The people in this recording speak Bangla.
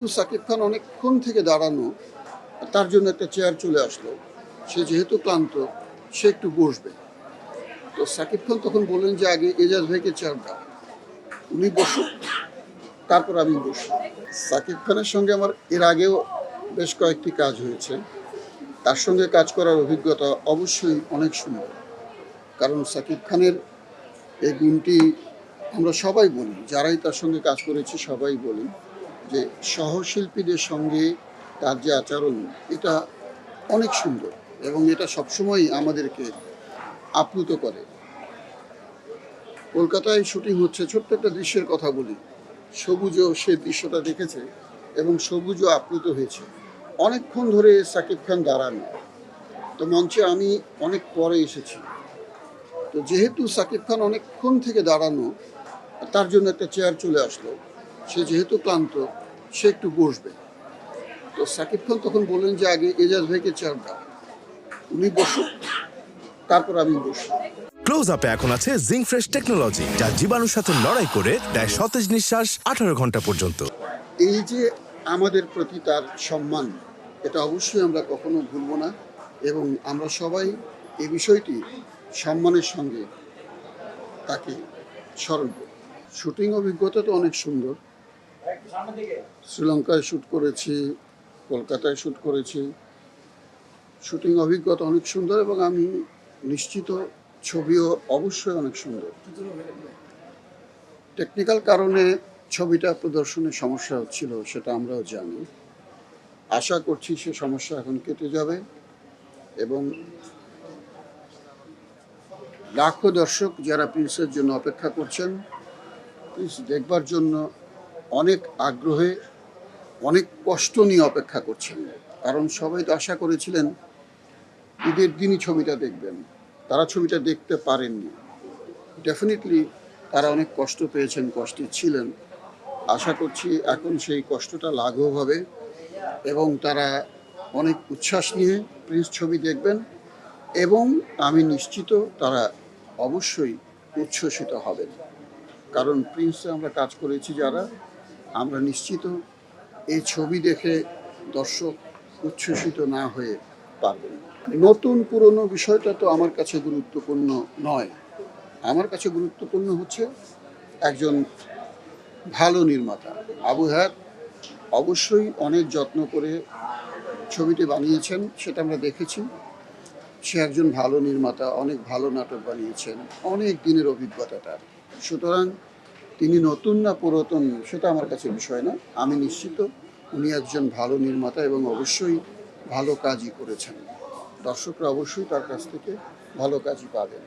সাকিব খান অনেকক্ষণ থেকে দাঁড়ানো, তার জন্য একটা চেয়ার চলে আসলো। সে যেহেতু ক্লান্ত, সে একটু বসবে। তো সাকিব খান তখন বললেন যে আগে এজাজ ভাইকে চেয়ার দাও, উনি বসুন, তারপর আমি বসবো। সাকিব খানের সঙ্গে আমার এর আগেও বেশ কয়েকটি কাজ হয়েছে। তার সঙ্গে কাজ করার অভিজ্ঞতা অবশ্যই অনেক সুন্দর। কারণ সাকিব খানের এই গুণটি আমরা সবাই বলি, যারাই তার সঙ্গে কাজ করেছি সবাই বলি যে সহশিল্পীদের সঙ্গে তার যে আচরণ, এটা অনেক সুন্দর এবং এটা সবসময় আমাদেরকে আপ্লুত করে। কলকাতায় শুটিং হচ্ছে, ছোট্ট একটা দৃশ্যের কথা বলি। সবুজও সে দৃশ্যটা দেখেছে এবং সবুজও আপ্লুত হয়েছে। অনেকক্ষণ ধরে সাকিব খান দাঁড়ানো, তো মঞ্চে আমি অনেক পরে এসেছি। তো যেহেতু সাকিব খান অনেকক্ষণ থেকে দাঁড়ানো, তার জন্য একটা চেয়ার চলে আসলো। সে যেহেতু ক্লান্ত, সে একটু বসবে। তো সাকিব খান তখন বললেন যে আগে এজাজ ভাইকে চেয়ার দাও, উনি বসুন, তারপর আমি বসবো। ক্লোজ আপে এখন আছে জিঙ্ক ফ্রেশ টেকনোলজি, যা জীবাণুর সাথে লড়াই করে দেয় সতেজ নিঃশ্বাস 18 ঘন্টা পর্যন্ত। এই যে আমাদের প্রতি তার সম্মান, এটা অবশ্যই আমরা কখনো ভুলব না এবং আমরা সবাই এই বিষয়টি সম্মানের সঙ্গে তাকে স্মরণ করি। শুটিং অভিজ্ঞতা তো অনেক সুন্দর। শ্রীলঙ্কায় শ্যুট করেছি, কলকাতায় শ্যুট করেছি। শুটিং অভিজ্ঞতা অনেক সুন্দর এবং আমি নিশ্চিত ছবিও অবশ্যই অনেক সুন্দর। টেকনিক্যাল কারণে ছবিটা প্রদর্শনের সমস্যা হচ্ছিল, সেটা আমরাও জানি। আশা করছি সে সমস্যা এখন কেটে যাবে এবং লাখো দর্শক যারা প্রিন্সের জন্য অপেক্ষা করছেন, প্রিন্স দেখবার জন্য অনেক আগ্রহে, অনেক কষ্ট নিয়ে অপেক্ষা করছেন। কারণ সবাই তো আশা করেছিলেন ঈদের দিনই ছবিটা দেখবেন, তারা ছবিটা দেখতে পারেননি। ডেফিনেটলি তারা অনেক কষ্ট পেয়েছেন, কষ্টে ছিলেন। আশা করছি এখন সেই কষ্টটা লাঘব হবে এবং তারা অনেক উচ্ছ্বাস নিয়ে প্রিন্স ছবি দেখবেন এবং আমি নিশ্চিত তারা অবশ্যই উচ্ছ্বসিত হবেন। কারণ প্রিন্সে আমরা কাজ করেছি যারা, আমরা নিশ্চিত এই ছবি দেখে দর্শক উচ্ছ্বসিত না হয়ে পারবেন। নতুন পুরনো বিষয়টা তো আমার কাছে গুরুত্বপূর্ণ নয়। আমার কাছে গুরুত্বপূর্ণ হচ্ছে একজন ভালো নির্মাতা। আবু হায়াত অবশ্যই অনেক যত্ন করে ছবিটি বানিয়েছেন, সেটা আমরা দেখেছি। সে একজন ভালো নির্মাতা, অনেক ভালো নাটক বানিয়েছেন, অনেক দিনের অভিজ্ঞতা তার। সুতরাং তিনি নতুন না পুরাতন সেটা আমার কাছে বিষয় না। আমি নিশ্চিত উনি একজন ভালো নির্মাতা এবং অবশ্যই ভালো কাজই করেছেন। দর্শকরা অবশ্যই তার কাছ থেকে ভালো কাজই পাবেন।